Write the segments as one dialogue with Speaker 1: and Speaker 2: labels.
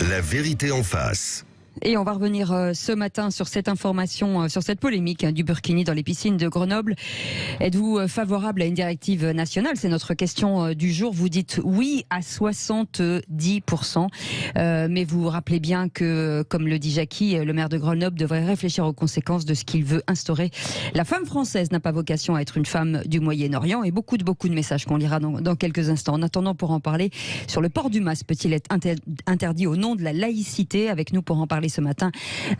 Speaker 1: La vérité en face.
Speaker 2: Et on va revenir ce matin sur cette information, sur cette polémique du burkini dans les piscines de Grenoble. Êtes-vous favorable à une directive nationale? C'est notre question du jour. Vous dites oui à 70%. Mais vous rappelez bien que, comme le dit Jackie, le maire de Grenoble devrait réfléchir aux conséquences de ce qu'il veut instaurer. La femme française n'a pas vocation à être une femme du Moyen-Orient. Et beaucoup de messages qu'on lira dans quelques instants. En attendant, pour en parler, sur le port du masque peut-il être interdit au nom de la laïcité? Avec nous pour en parler ce matin,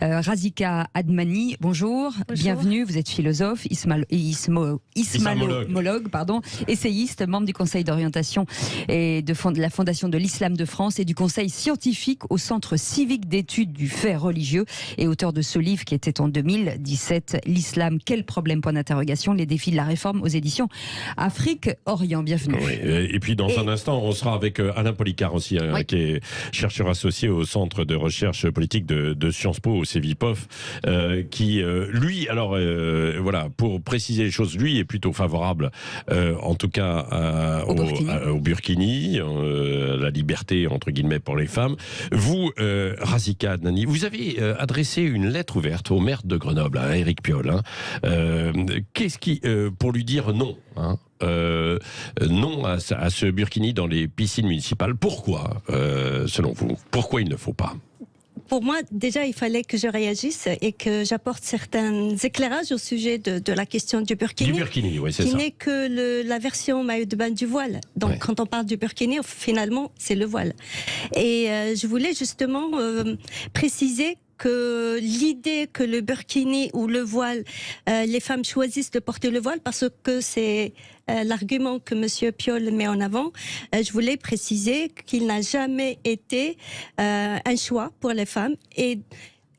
Speaker 2: Razika Admani, bonjour, bienvenue, vous êtes philosophe, islamologue, essayiste, membre du conseil d'orientation et de la Fondation de l'Islam de France et du conseil scientifique au Centre civique d'études du fait religieux et auteur de ce livre qui était en 2017, L'Islam, quel problème, point d'interrogation, les défis de la réforme aux éditions Afrique-Orient. Bienvenue.
Speaker 3: Oui, et puis dans un instant, on sera avec Alain Policard aussi, qui est chercheur associé au Centre de recherche politique de Sciences Po, au CEVIPOF, qui, lui, alors, voilà, pour préciser les choses, lui est plutôt favorable, en tout cas, au burkini, la liberté, entre guillemets, pour les femmes. Vous, Razika Adnani, vous avez adressé une lettre ouverte au maire de Grenoble, à Éric Piolle, pour lui dire non, non à ce burkini dans les piscines municipales. Pourquoi, selon vous, pourquoi il ne faut pas?
Speaker 4: Pour moi, déjà, il fallait que je réagisse et que j'apporte certains éclairages au sujet de la question du burkini.
Speaker 3: Du burkini, oui, c'est ça.
Speaker 4: Qui n'est que la version maillot de bain du voile. Donc, quand on parle du burkini, finalement, c'est le voile. Et je voulais justement préciser que l'idée que le burkini ou le voile, les femmes choisissent de porter le voile parce que c'est l'argument que Monsieur Piolle met en avant. Je voulais préciser qu'il n'a jamais été un choix pour les femmes et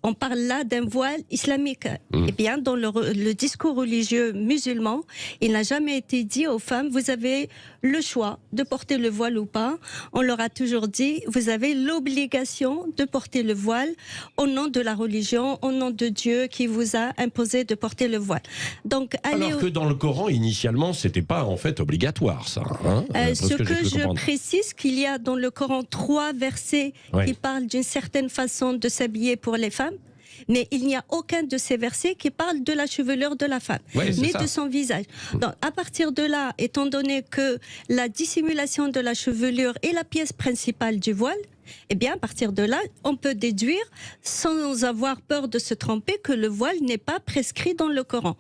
Speaker 4: on parle là d'un voile islamique. Eh bien, dans le discours religieux musulman, il n'a jamais été dit aux femmes, vous avez le choix de porter le voile ou pas. On leur a toujours dit, vous avez l'obligation de porter le voile au nom de la religion, au nom de Dieu qui vous a imposé de porter le voile. Donc, alors
Speaker 3: que dans le Coran, initialement, c'était pas en fait obligatoire, ça.
Speaker 4: Ce que je précise, qu'il y a dans le Coran 3 versets qui parlent d'une certaine façon de s'habiller pour les femmes. Mais il n'y a aucun de ces versets qui parle de la chevelure de la femme, ni de son visage. Donc, à partir de là, étant donné que la dissimulation de la chevelure est la pièce principale du voile, eh bien, à partir de là, on peut déduire, sans avoir peur de se tromper, que le voile n'est pas prescrit dans le Coran.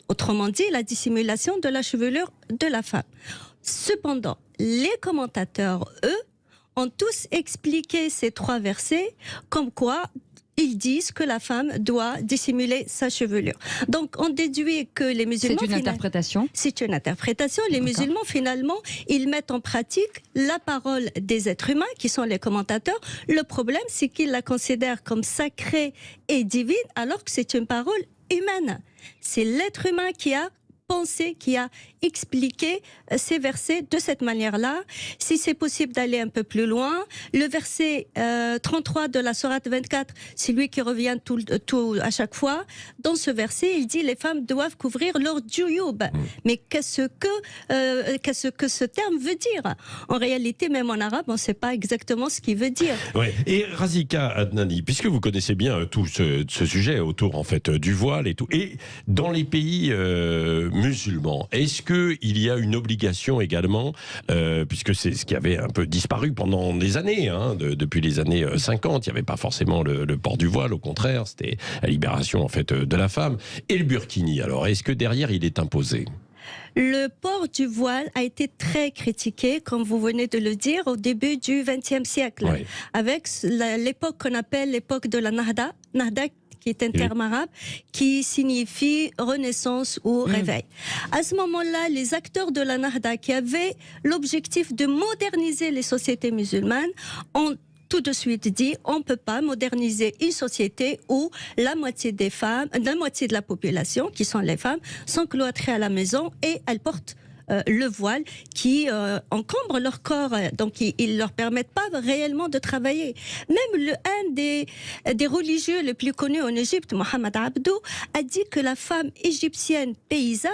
Speaker 4: Autrement dit, la dissimulation de la chevelure de la femme. Cependant, les commentateurs, eux, ont tous expliqué ces 3 versets comme quoi ils disent que la femme doit dissimuler sa chevelure. Donc, on déduit que les musulmans...
Speaker 2: C'est une interprétation ?
Speaker 4: C'est une interprétation. Les musulmans, finalement, ils mettent en pratique la parole des êtres humains, qui sont les commentateurs. Le problème, c'est qu'ils la considèrent comme sacrée et divine, alors que c'est une parole humaine. C'est l'être humain qui a pensé, qui a expliqué ces versets de cette manière-là. Si c'est possible d'aller un peu plus loin, le verset 33 de la sourate 24, c'est lui qui revient tout à chaque fois. Dans ce verset, il dit les femmes doivent couvrir leur djouyoub. Mais qu'est-ce que ce terme veut dire? En réalité, même en arabe, on ne sait pas exactement ce qu'il veut dire.
Speaker 3: Ouais. Et Razika Adnani, puisque vous connaissez bien tout ce sujet autour en fait du voile et tout, et dans les pays musulmans, est-ce qu'il y a une obligation également, puisque c'est ce qui avait un peu disparu pendant des années, depuis les années 50, il n'y avait pas forcément le port du voile, au contraire, c'était la libération en fait de la femme, et le burkini, alors est-ce que derrière il est imposé ?
Speaker 4: Le port du voile a été très critiqué, comme vous venez de le dire, au début du XXe siècle, avec l'époque qu'on appelle l'époque de la Nahda, qui est un terme arabe, qui signifie renaissance ou réveil. À ce moment-là, les acteurs de la Nahda, qui avaient l'objectif de moderniser les sociétés musulmanes, ont tout de suite dit on ne peut pas moderniser une société où la moitié des femmes, la moitié de la population, qui sont les femmes, sont cloîtrées à la maison et elles portent le voile qui encombre leur corps, donc ils ne leur permettent pas réellement de travailler. Même un des religieux les plus connus en Égypte, Mohamed Abdou, a dit que la femme égyptienne paysanne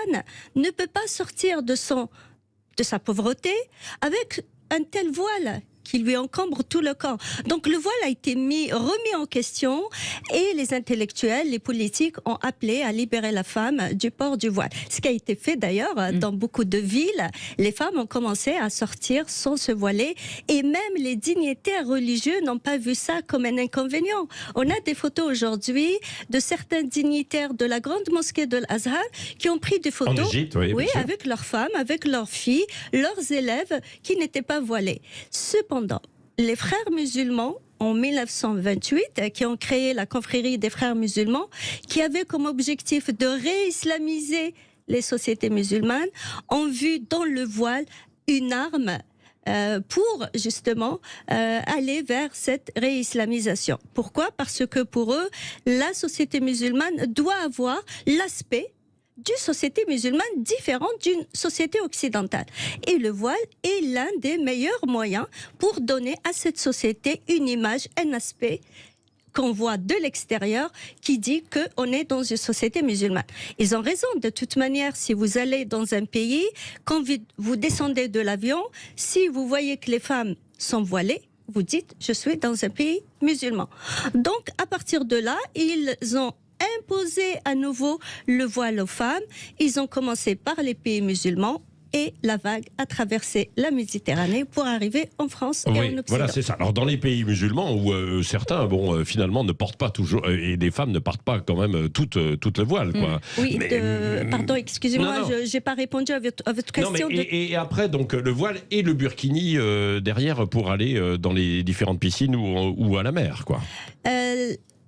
Speaker 4: ne peut pas sortir de sa pauvreté avec un tel voile. qui lui encombre tout le corps. Donc le voile a été remis en question et les intellectuels, les politiques ont appelé à libérer la femme du port du voile. Ce qui a été fait d'ailleurs dans beaucoup de villes. Les femmes ont commencé à sortir sans se voiler et même les dignitaires religieux n'ont pas vu ça comme un inconvénient. On a des photos aujourd'hui de certains dignitaires de la grande mosquée de l'Azhar qui ont pris des photos
Speaker 3: en Égypte, oui,
Speaker 4: avec leurs femmes, avec leurs filles, leurs élèves qui n'étaient pas voilés. Cependant, les frères musulmans en 1928, qui ont créé la confrérie des frères musulmans, qui avait comme objectif de réislamiser les sociétés musulmanes, ont vu dans le voile une arme pour justement aller vers cette réislamisation. Pourquoi ? Parce que pour eux, la société musulmane doit avoir l'aspect d'une société musulmane différente d'une société occidentale. Et le voile est l'un des meilleurs moyens pour donner à cette société une image, un aspect qu'on voit de l'extérieur qui dit qu'on est dans une société musulmane. Ils ont raison. De toute manière, si vous allez dans un pays, quand vous descendez de l'avion, si vous voyez que les femmes sont voilées, vous dites « je suis dans un pays musulman ». Donc, à partir de là, ils ont imposé à nouveau le voile aux femmes. Ils ont commencé par les pays musulmans et la vague a traversé la Méditerranée pour arriver en France et en Occident.
Speaker 3: Voilà, c'est ça. Alors dans les pays musulmans où certains, finalement, ne portent pas toujours, et des femmes ne portent pas quand même toutes le voile, quoi.
Speaker 4: Oui, pardon, excusez-moi, je n'ai pas répondu à votre question.
Speaker 3: Non, mais et après, donc le voile et le burkini derrière pour aller dans les différentes piscines ou à la mer, quoi.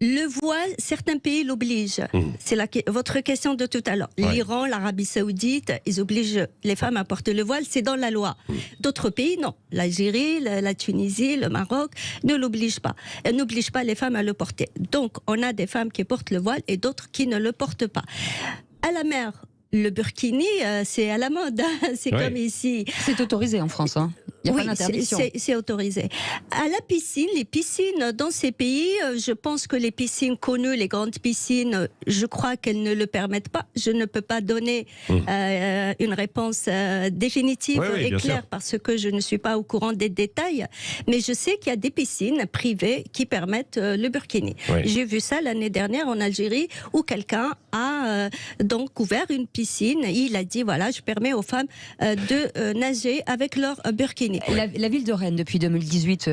Speaker 4: Le voile, certains pays l'obligent. C'est votre question de tout à l'heure. Ouais. L'Iran, l'Arabie Saoudite, ils obligent les femmes à porter le voile, c'est dans la loi. D'autres pays, non. L'Algérie, la Tunisie, le Maroc ne l'obligent pas. Elles n'obligent pas les femmes à le porter. Donc, on a des femmes qui portent le voile et d'autres qui ne le portent pas. À la mer, le burkini, c'est à la mode. C'est comme ici.
Speaker 2: C'est autorisé en France, hein. Il n'y a pas d'interdiction.
Speaker 4: C'est autorisé. À la piscine, les piscines dans ces pays, je pense que les piscines connues, les grandes piscines, je crois qu'elles ne le permettent pas. Je ne peux pas donner une réponse définitive et claire parce que je ne suis pas au courant des détails. Mais je sais qu'il y a des piscines privées qui permettent le burkini. J'ai vu ça l'année dernière en Algérie où quelqu'un a donc ouvert une piscine. Il a dit voilà, je permets aux femmes de nager avec leur burkini.
Speaker 2: La ville de Rennes, depuis 2018,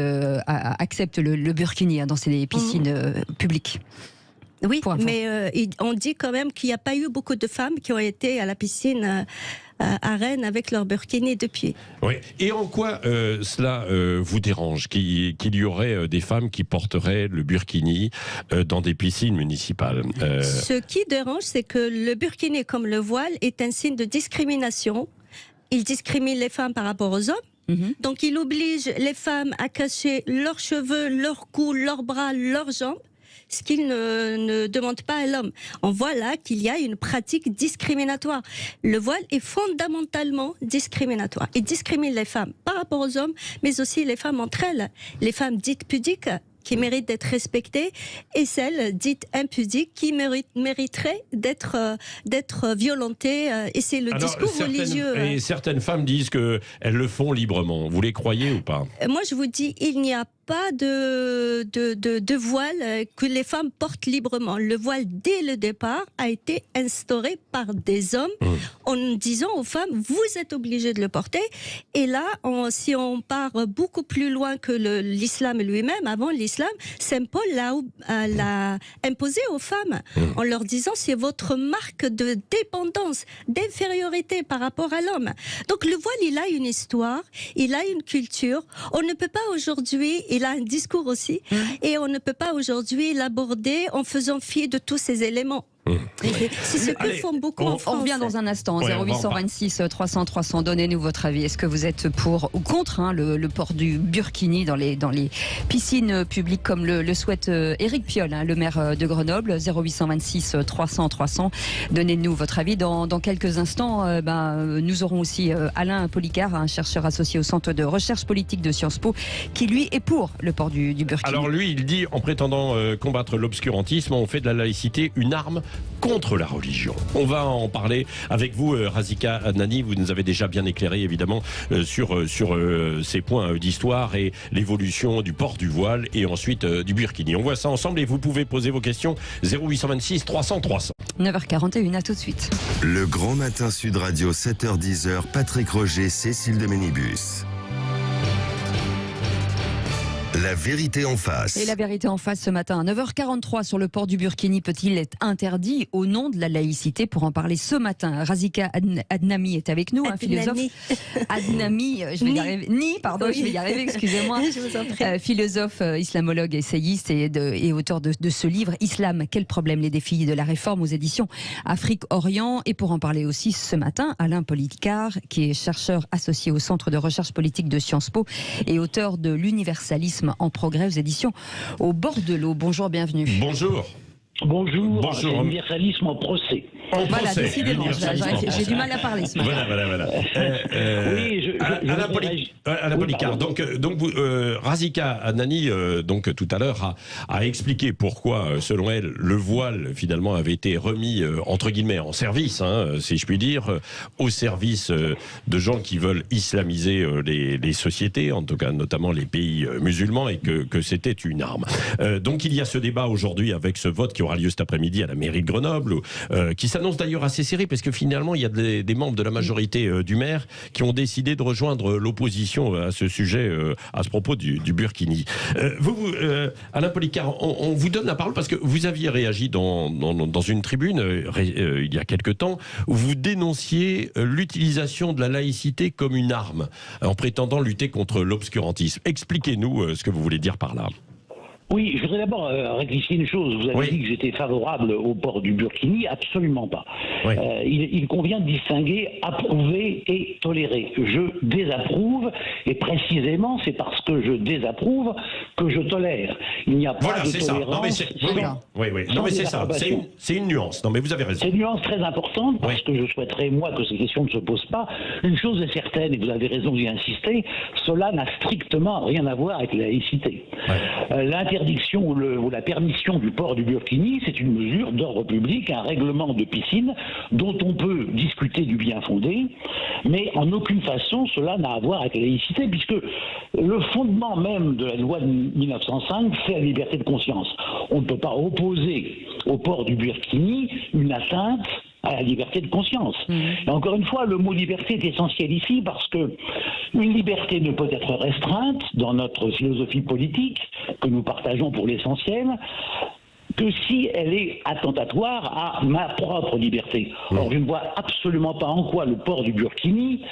Speaker 2: accepte le burkini dans ses piscines publiques.
Speaker 4: Oui, mais on dit quand même qu'il n'y a pas eu beaucoup de femmes qui ont été à la piscine à Rennes avec leur burkini depuis.
Speaker 3: Oui. Et en quoi cela vous dérange qu'il y aurait des femmes qui porteraient le burkini dans des piscines municipales
Speaker 4: Ce qui dérange, c'est que le burkini, comme le voile, est un signe de discrimination. Il discrimine les femmes par rapport aux hommes. Donc il oblige les femmes à cacher leurs cheveux, leur cou, leurs bras, leurs jambes, ce qu'il ne demande pas à l'homme. On voit là qu'il y a une pratique discriminatoire. Le voile est fondamentalement discriminatoire. Il discrimine les femmes par rapport aux hommes, mais aussi les femmes entre elles. Les femmes dites pudiques, qui méritent d'être respectées, et celles dites impudiques qui mériteraient d'être violentées. Et c'est le discours religieux.
Speaker 3: Et certaines femmes disent qu'elles le font librement. Vous les croyez ou pas ?
Speaker 4: Moi, je vous dis, il n'y a pas de voile que les femmes portent librement. Le voile, dès le départ, a été instauré par des hommes en disant aux femmes, vous êtes obligées de le porter. Et là, si on part beaucoup plus loin que l'islam lui-même, avant l'islam, Saint Paul l'a imposé aux femmes en leur disant, c'est votre marque de dépendance, d'infériorité par rapport à l'homme. Donc le voile, il a une histoire, il a une culture. On ne peut pas aujourd'hui, il a un discours aussi, et on ne peut pas aujourd'hui l'aborder en faisant fi de tous ces éléments. C'est ce que font beaucoup en France.
Speaker 2: On revient dans un instant. 0826 300 300. Donnez-nous votre avis. Est-ce que vous êtes pour ou contre le port du burkini dans les piscines publiques comme le souhaite Éric Piolle, le maire de Grenoble? 0826 300 300. Donnez-nous votre avis. Dans quelques instants, nous aurons aussi Alain Policard, un chercheur associé au Centre de recherche politique de Sciences Po, qui lui est pour le port du burkini.
Speaker 3: Alors lui, il dit, en prétendant combattre l'obscurantisme, on fait de la laïcité une arme contre la religion. On va en parler avec vous, Razika Adnani. Vous nous avez déjà bien éclairé, évidemment, sur ces points d'histoire et l'évolution du port du voile et ensuite du burkini. On voit ça ensemble et vous pouvez poser vos questions 0826 300 300.
Speaker 2: 9h41, à tout de suite.
Speaker 1: Le Grand Matin Sud Radio, 7h-10h, Patrick Roger, Cécile de Ménibus. La vérité en face.
Speaker 2: Et la vérité en face ce matin à 9h43 sur le port du burkini peut-il être interdit au nom de la laïcité? Pour en parler ce matin, Razika Adnani est avec nous, un philosophe. Adnani, je vais y arriver. Je vais y arriver, excusez-moi.
Speaker 4: Je vous en prie.
Speaker 2: Philosophe, islamologue, essayiste et auteur de ce livre Islam, quel problème, les défis de la réforme aux éditions Afrique-Orient. Et pour en parler aussi ce matin, Alain Policard, qui est chercheur associé au Centre de recherche politique de Sciences Po et auteur de l'Universalisme en progrès aux éditions Au bord de l'eau. Bonjour, bienvenue.
Speaker 3: Bonjour.
Speaker 5: Bonjour, c'est l'universalisme en procès.
Speaker 2: Voilà, décidément, j'ai du mal à parler ce matin.
Speaker 3: Voilà.
Speaker 5: Oui,
Speaker 3: Alain Policard, donc vous, Razika Adnani, donc tout à l'heure a expliqué pourquoi, selon elle, le voile finalement avait été remis entre guillemets en service, si je puis dire, au service de gens qui veulent islamiser les sociétés, en tout cas notamment les pays musulmans, et que c'était une arme. Donc il y a ce débat aujourd'hui avec ce vote qui aura lieu cet après-midi à la mairie de Grenoble, qui s'annonce d'ailleurs assez serré, parce que finalement il y a des membres de la majorité du maire qui ont décidé de rejoindre l'opposition à ce sujet, à ce propos du burkini. Alain Policard, on vous donne la parole parce que vous aviez réagi dans une tribune il y a quelque temps, où vous dénonciez l'utilisation de la laïcité comme une arme, en prétendant lutter contre l'obscurantisme. Expliquez-nous ce que vous voulez dire par là.
Speaker 5: Oui, je voudrais d'abord rectifier une chose. Vous avez dit que j'étais favorable au port du burkini. Absolument pas. Oui. Il convient de distinguer approuver et tolérer. Je désapprouve, et précisément, c'est parce que je désapprouve que je tolère. Il n'y a pas de tolérance.
Speaker 3: Non, mais c'est ça. C'est une nuance. Non, mais vous avez raison.
Speaker 5: C'est une nuance très importante, parce que je souhaiterais, moi, que ces questions ne se posent pas. Une chose est certaine, et vous avez raison d'y insister, cela n'a strictement rien à voir avec la laïcité. L'interdiction ou la permission du port du burkini, c'est une mesure d'ordre public, un règlement de piscine dont on peut discuter du bien fondé, mais en aucune façon cela n'a à voir avec la laïcité, puisque le fondement même de la loi de 1905, c'est la liberté de conscience. On ne peut pas opposer au port du burkini une atteinte à la liberté de conscience. Et encore une fois, le mot liberté est essentiel ici, parce que une liberté ne peut être restreinte dans notre philosophie politique, que nous partageons pour l'essentiel, que si elle est attentatoire à ma propre liberté. Or, je ne vois absolument pas en quoi le port du burkini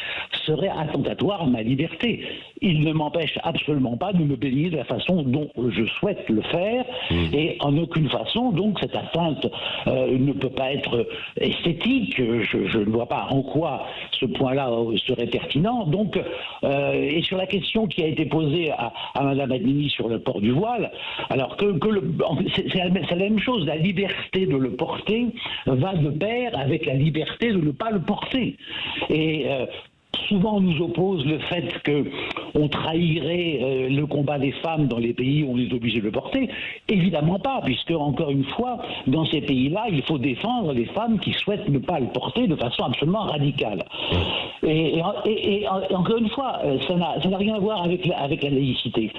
Speaker 5: serait attentatoire à ma liberté. Il ne m'empêche absolument pas de me baigner de la façon dont je souhaite le faire, et en aucune façon, donc, cette atteinte ne peut pas être esthétique. Je ne vois pas en quoi ce point-là serait pertinent. Donc, et sur la question qui a été posée à Mme Adnani sur le port du voile, alors c'est la même chose. La liberté de le porter va de pair avec la liberté de ne pas le porter. Et souvent on nous oppose le fait qu'on trahirait le combat des femmes dans les pays où on est obligé de le porter. Évidemment pas, puisque, encore une fois, dans ces pays-là, il faut défendre les femmes qui souhaitent ne pas le porter de façon absolument radicale. Et encore une fois, ça n'a rien à voir avec la laïcité.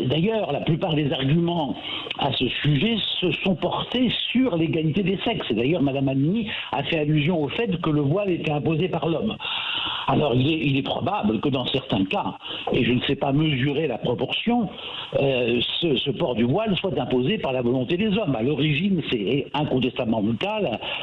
Speaker 5: D'ailleurs, la plupart des arguments à ce sujet se sont portés sur l'égalité des sexes. Et d'ailleurs, Mme Adnani a fait allusion au fait que le voile était imposé par l'homme. Alors, il est probable que dans certains cas, et je ne sais pas mesurer la proportion, ce port du voile soit imposé par la volonté des hommes. À l'origine, c'est incontestablement le cas.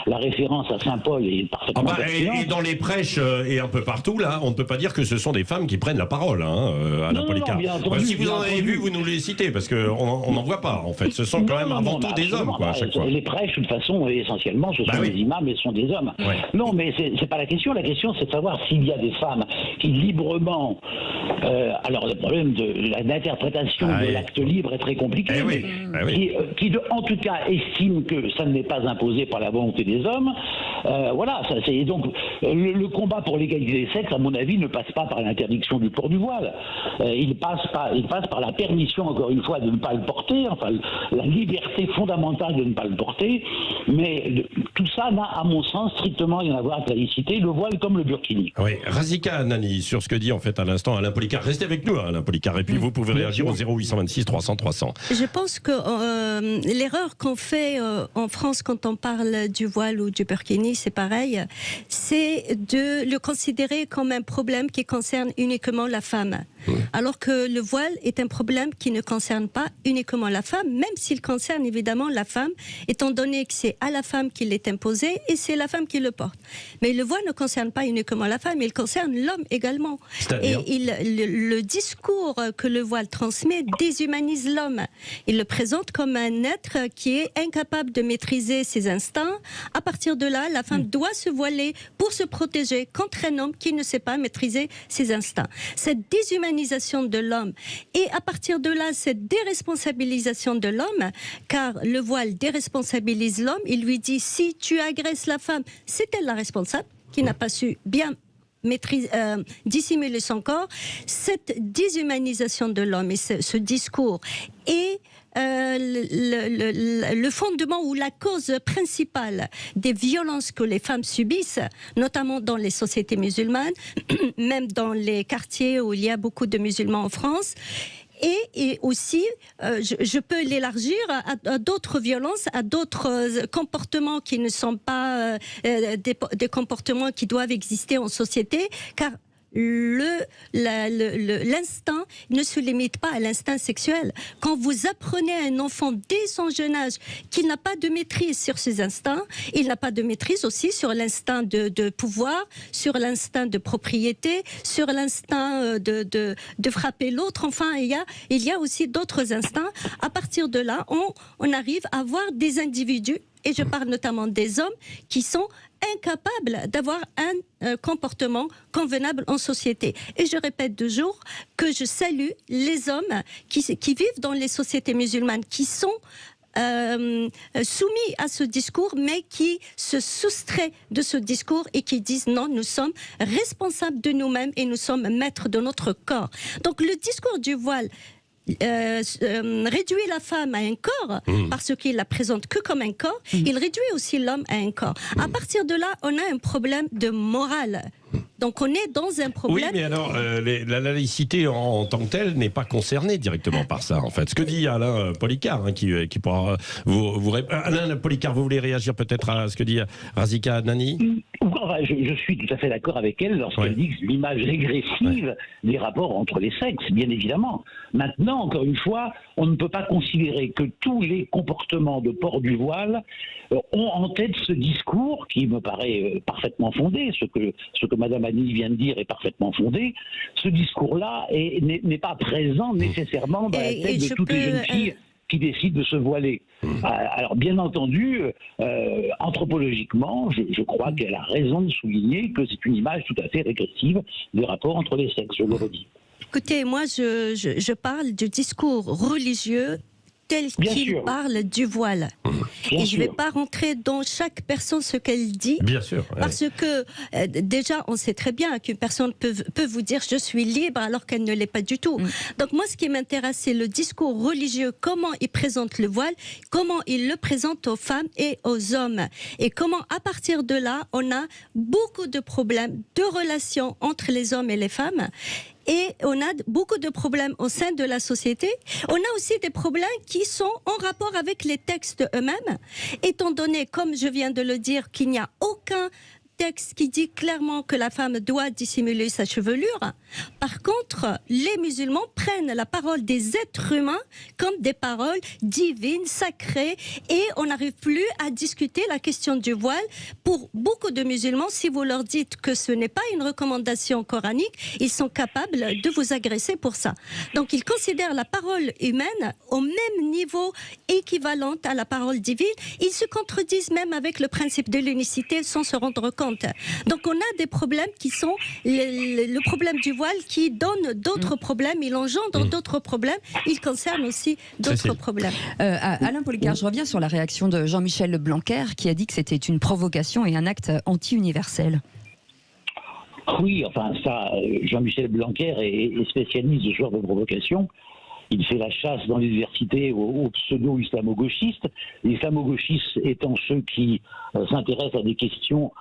Speaker 5: La référence à Saint-Paul est parfaitement pertinente.
Speaker 3: Et dans les prêches et un peu partout, là, on ne peut pas dire que ce sont des femmes qui prennent la parole, Alain Policard. Si vous en avez vu, vous nous les citez, parce qu'on n'en voit pas, en fait. Ce sont quand même avant tout des hommes, quoi, à chaque fois.
Speaker 5: Les prêches, de toute façon, essentiellement, ce sont des imams et ce sont des hommes. Non, mais c'est pas la question. La question, c'est de savoir s'il y a des femmes qui librement... alors le problème de l'interprétation de l'acte libre est très compliqué, qui en tout cas estime que ça ne n'est pas imposé par la volonté des hommes. Voilà, ça, c'est donc le combat pour l'égalité des sexes, à mon avis, ne passe pas par l'interdiction du port du voile. Il passe par la permission, encore une fois, de ne pas le porter, enfin la liberté fondamentale de ne pas le porter. Mais tout ça n'a, à mon sens, strictement rien à voir avec la laïcité, le voile comme le burkini.
Speaker 3: Oui, Razika Nani, sur ce que dit en fait à l'instant Alain Policart. Restez avec nous, Alain Policart, et puis vous pouvez réagir au 0826 300 300.
Speaker 4: Je pense que l'erreur qu'on fait en France quand on parle du voile ou du burkini, c'est pareil, c'est de le considérer comme un problème qui concerne uniquement la femme. Alors que le voile est un problème qui ne concerne pas uniquement la femme, même s'il concerne évidemment la femme, étant donné que c'est à la femme qu'il est imposé et c'est la femme qui le porte. Mais le voile ne concerne pas uniquement la femme, il concerne l'homme également. Et le discours que le voile transmet déshumanise l'homme. Il le présente comme un être qui est incapable de maîtriser ses instincts. À partir de là, la femme doit se voiler pour se protéger contre un homme qui ne sait pas maîtriser ses instincts. Cette déshumanisation de l'homme et à partir de là, cette déresponsabilisation de l'homme, car le voile déresponsabilise l'homme, il lui dit si tu agresses la femme, c'est elle la responsable qui n'a pas su bien dissimuler son corps. Cette déshumanisation de l'homme et ce discours est le fondement ou la cause principale des violences que les femmes subissent, notamment dans les sociétés musulmanes, même dans les quartiers où il y a beaucoup de musulmans en France. Et aussi, je peux l'élargir à d'autres violences, à d'autres comportements qui ne sont pas des comportements qui doivent exister en société, car l'instinct ne se limite pas à l'instinct sexuel. Quand vous apprenez à un enfant dès son jeune âge qu'il n'a pas de maîtrise sur ses instincts, il n'a pas de maîtrise aussi sur l'instinct de pouvoir, sur l'instinct de propriété, sur l'instinct de frapper l'autre. Enfin, il y a aussi d'autres instincts. À partir de là, on arrive à voir des individus, et je parle notamment des hommes, qui sont incapables d'avoir un comportement convenable en société. Et je répète toujours que je salue les hommes qui vivent dans les sociétés musulmanes, qui sont soumis à ce discours, mais qui se soustraient de ce discours et qui disent non, nous sommes responsables de nous-mêmes et nous sommes maîtres de notre corps. Donc le discours du voile réduit la femme à un corps parce qu'il la présente que comme un corps, il réduit aussi l'homme à un corps. À partir de là, on a un problème de morale. Donc on est dans un problème...
Speaker 3: Oui, mais alors, la laïcité en tant que telle n'est pas concernée directement par ça, en fait. Ce que dit Alain Policart, hein, qui pourra vous répondre. Alain Policart, vous voulez réagir peut-être à ce que dit Razika Nani ?
Speaker 5: Enfin, je suis tout à fait d'accord avec elle lorsqu'elle dit que c'est l'image régressive des rapports entre les sexes, bien évidemment. Maintenant, encore une fois, on ne peut pas considérer que tous les comportements de port du voile ont en tête ce discours qui me paraît parfaitement fondé, ce que Madame Annie vient de dire est parfaitement fondé. Ce discours-là n'est pas présent nécessairement dans la tête de toutes les jeunes filles qui décident de se voiler. Alors, bien entendu, anthropologiquement, je crois qu'elle a raison de souligner que c'est une image tout à fait régressive des rapports entre les sexes, je le redis.
Speaker 4: Écoutez, moi, je parle du discours religieux tel qu'il parle du voile. Et je ne vais pas rentrer dans chaque personne ce qu'elle dit.
Speaker 3: Bien sûr.
Speaker 4: Parce que déjà, on sait très bien qu'une personne peut vous dire « je suis libre » alors qu'elle ne l'est pas du tout. Donc moi, ce qui m'intéresse, c'est le discours religieux, comment il présente le voile, comment il le présente aux femmes et aux hommes. Et comment, à partir de là, on a beaucoup de problèmes de relations entre les hommes et les femmes. Et on a beaucoup de problèmes au sein de la société. On a aussi des problèmes qui sont en rapport avec les textes eux-mêmes, étant donné, comme je viens de le dire, qu'il n'y a aucun texte qui dit clairement que la femme doit dissimuler sa chevelure. Par contre, les musulmans prennent la parole des êtres humains comme des paroles divines, sacrées, et on n'arrive plus à discuter la question du voile. Pour beaucoup de musulmans, si vous leur dites que ce n'est pas une recommandation coranique, ils sont capables de vous agresser pour ça. Donc ils considèrent la parole humaine au même niveau équivalente à la parole divine. Ils se contredisent même avec le principe de l'unicité sans se rendre compte. importante. Donc on a des problèmes qui sont le problème du voile qui donne d'autres problèmes, il engendre d'autres problèmes, il concerne aussi d'autres problèmes.
Speaker 2: Alain Policar, je reviens sur la réaction de Jean-Michel Blanquer qui a dit que c'était une provocation et un acte anti-universel.
Speaker 5: Oui, enfin ça, Jean-Michel Blanquer est spécialiste de ce genre de provocation. Il fait la chasse dans l'université aux pseudo-islamo-gauchistes. Les islamo-gauchistes étant ceux qui s'intéressent à des questions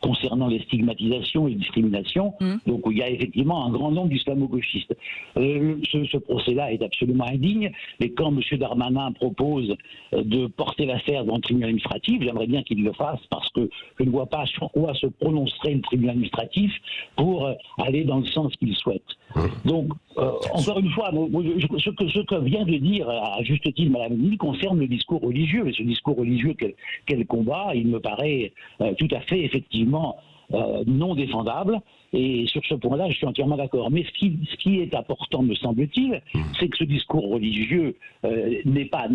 Speaker 5: concernant les stigmatisations et les discriminations. Donc il y a effectivement un grand nombre d'islamo-gauchistes. Ce procès-là est absolument indigne. Et quand M. Darmanin propose de porter l'affaire dans le tribunal administratif, j'aimerais bien qu'il le fasse parce que je ne vois pas sur quoi se prononcerait le tribunal administratif pour aller dans le sens qu'il souhaite. Donc, encore une fois, ce que vient de dire à juste titre Mme Denis concerne le discours religieux. Et ce discours religieux qu'elle combat, il me paraît tout à fait, effectivement, non défendable. Et sur ce point-là, je suis entièrement d'accord. Mais ce qui est important, me semble-t-il, c'est que ce discours religieux n'est pas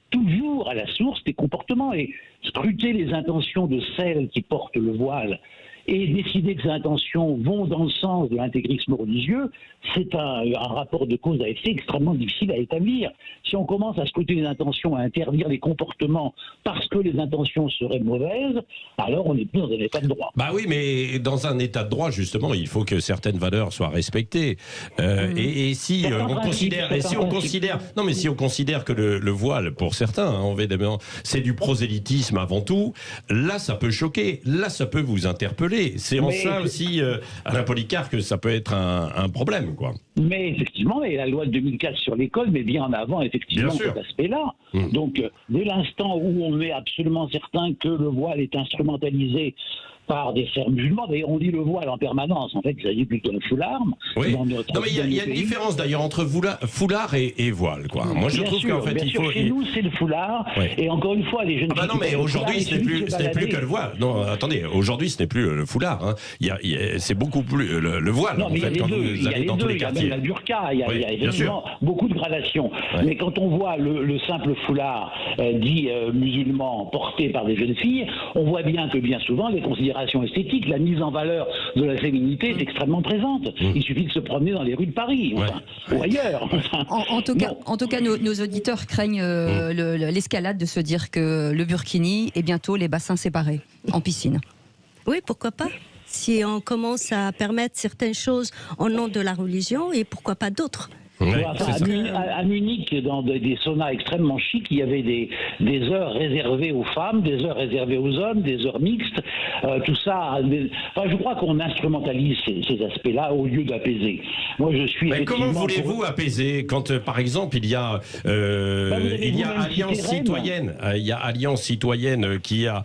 Speaker 5: toujours à la source des comportements. Et scruter les intentions de celles qui portent le voile et décider que ces intentions vont dans le sens de l'intégrisme religieux, c'est un rapport de cause à effet extrêmement difficile à établir. Si on commence à scruter les intentions, à interdire les comportements parce que les intentions seraient mauvaises, alors on n'est plus dans un état de droit.
Speaker 3: Bah oui, mais dans un état de droit, justement, il faut que certaines valeurs soient respectées. Et si on considère que le voile, pour certains, c'est du prosélytisme avant tout, là, ça peut choquer, là, ça peut vous interpeller. C'est en ça aussi, Alain Policar, que ça peut être un problème, quoi.
Speaker 5: Mais effectivement, et la loi de 2004 sur l'école met bien en avant effectivement cet aspect-là. Donc, dès l'instant où on est absolument certain que le voile est instrumentalisé par des frères musulmans, d'ailleurs on dit le voile en permanence, en fait il s'agit plutôt d'un foulard.
Speaker 3: Oui. Non mais il y a une différence d'ailleurs entre foulard et voile, quoi. Moi je trouve qu'en fait il faut...
Speaker 5: Chez nous c'est le foulard, et encore une fois les jeunes...
Speaker 3: non mais aujourd'hui ce n'est plus que le voile. Non, attendez, aujourd'hui ce n'est plus le foulard, hein. C'est beaucoup plus le voile,
Speaker 5: non, en fait, quand vous allez dans tous les quartiers. Il y a même la burqa, il y a effectivement beaucoup de gradations. Mais quand on voit le simple foulard dit musulman porté par des jeunes filles, on voit bien que bien souvent les considérations esthétiques, la mise en valeur de la féminité est extrêmement présente. Il suffit de se promener dans les rues de Paris ou ailleurs.
Speaker 2: En tout cas, nos auditeurs craignent l'escalade de se dire que le burkini est bientôt les bassins séparés en piscine.
Speaker 4: Oui, pourquoi pas ? Si on commence à permettre certaines choses au nom de la religion, et pourquoi pas d'autres ?
Speaker 5: À Munich, dans des saunas extrêmement chics, il y avait des heures réservées aux femmes, des heures réservées aux hommes, des heures mixtes, tout ça. Enfin, je crois qu'on instrumentalise ces aspects-là au lieu d'apaiser. Moi, je suis.
Speaker 3: Mais comment voulez-vous apaiser quand, par exemple, il y a Alliance Citoyenne, Alliance Citoyenne qui a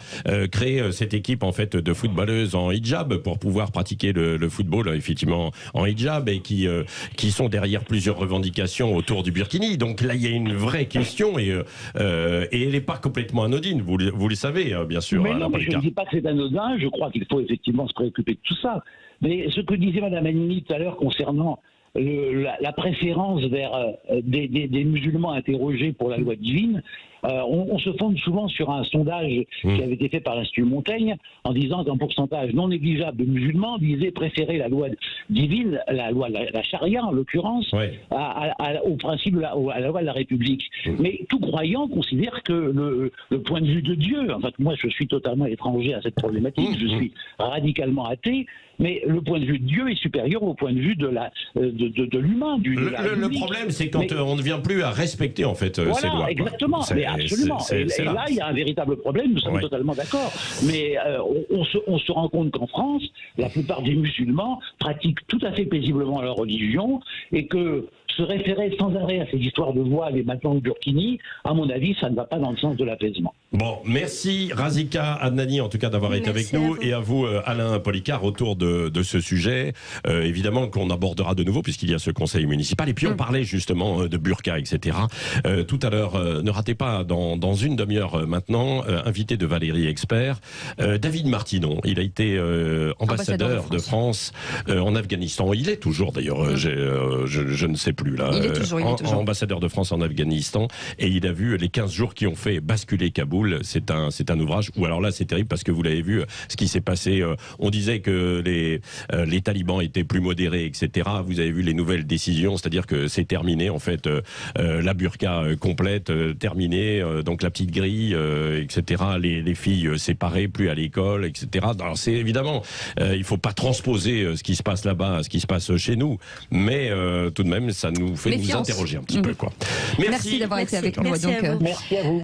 Speaker 3: créé cette équipe en fait de footballeuses en hijab pour pouvoir pratiquer le football effectivement en hijab et qui sont derrière plusieurs revendications autour du burkini. Donc là, il y a une vraie question et elle n'est pas complètement anodine, vous le savez, bien sûr.
Speaker 5: Mais non, mais je ne dis pas que c'est anodin, je crois qu'il faut effectivement se préoccuper de tout ça. Mais ce que disait Mme Anini tout à l'heure concernant la préférence vers des musulmans interrogés pour la loi divine, on se fonde souvent sur un sondage qui avait été fait par l'Institut Montaigne en disant qu'un pourcentage non négligeable de musulmans disait préférer la loi divine, la charia en l'occurrence, au principe, à la loi de la République. Mais tout croyant considère que le point de vue de Dieu, en fait moi je suis totalement étranger à cette problématique, je suis radicalement athée, mais le point de vue de Dieu est supérieur au point de vue de l'humain.
Speaker 3: Le problème, c'est quand on ne vient plus à respecter en fait ces lois.
Speaker 5: Exactement. Absolument. Et là, il y a un véritable problème, nous sommes totalement d'accord. Mais on se rend compte qu'en France, la plupart des musulmans pratiquent tout à fait paisiblement leur religion et que se référer sans arrêt à ces histoires de voile et maintenant de burkini, à mon avis, ça ne va pas dans le sens de l'apaisement.
Speaker 3: Bon, merci Razika Adnani en tout cas d'avoir été avec nous et à vous Alain Policar autour de ce sujet. Évidemment qu'on abordera de nouveau puisqu'il y a ce conseil municipal et puis on parlait justement de burqa, etc. Tout à l'heure, ne ratez pas dans une demi-heure maintenant, invité de Valérie Expert, David Martinon. Il a été ambassadeur de France en Afghanistan. Il est toujours d'ailleurs, je ne sais plus. absolu là.
Speaker 2: Il est toujours.
Speaker 3: Ambassadeur de France en Afghanistan, et il a vu les 15 jours qui ont fait basculer Kaboul. C'est un ouvrage où, alors là, c'est terrible parce que vous l'avez vu, ce qui s'est passé. On disait que les talibans étaient plus modérés, etc. Vous avez vu les nouvelles décisions, c'est-à-dire que c'est terminé en fait, la burqa complète, terminée, donc la petite grille, etc. Les filles séparées, plus à l'école, etc. Alors c'est évidemment, il faut pas transposer ce qui se passe là-bas à ce qui se passe chez nous, mais tout de même, ça nous fait nous interroger un petit peu, quoi.
Speaker 2: Merci d'avoir été avec nous.
Speaker 4: Merci à vous.
Speaker 5: Merci à vous.